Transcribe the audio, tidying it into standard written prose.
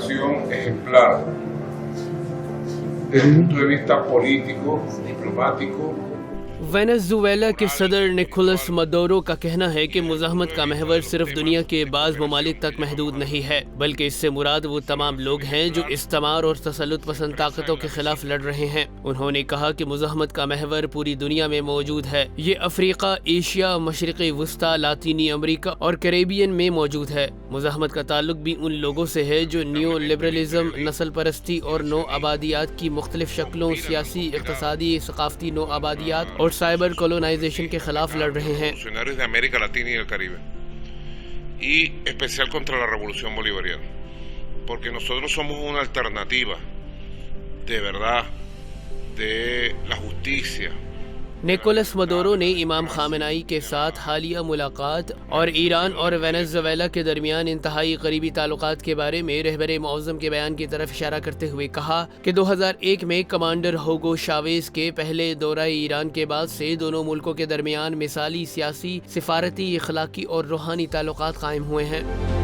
relación ejemplar desde el punto de vista político, diplomático. Venezuela के सदर Nicholas मदोरो का कहना है कि मुज़ाहमत का महवर सिर्फ दुनिया के बाज़ ममालिक तक महदूद नहीं है, बल्कि इससे मुराद वो तमाम लोग हैं जो इस्तेमार और तसल्लुत पसंद ताकतों के खिलाफ लड़ रहे हैं। उन्होंने कहा कि मुज़ाहमत का महवर पूरी दुनिया में मौजूद है। ये अफ्रीका, एशिया, मशरिक़ी वस्ता, लातीनी अमरीका और कैरेबियन में मौजूद है। मुज़ाहमत का ताल्लुक भी उन लोगों से है जो न्यो लिबरलिज़म, नस्ल परस्ती और नो आबादियात की मुख्तलिफ शक्लों, सियासी, इक़्तिसादी, सक़ाफ़ती नो आबादियात और साइबर कॉलोनाइजेशन के खिलाफ लड़ रहे हैं। de América Latina y el Caribe, y especial contra la revolución bolivariana, porque nosotros somos una alternativa de verdad de la justicia। Nicolas Maduro ने इमाम खामेनाई के साथ हालिया मुलाकात और ईरान और वेनेजुएला के दरमियान इंतहाई करीबी ताल्लुकात के बारे में रहबर मौज़म के बयान की तरफ इशारा करते हुए कहा कि 2001 में कमांडर होगो शावेज के पहले दौरा ईरान के बाद से दोनों मुल्कों के दरमियान मिसाली सियासी, सिफारती, इखलाकी और रूहानी ताल्लुकात कायम हुए हैं।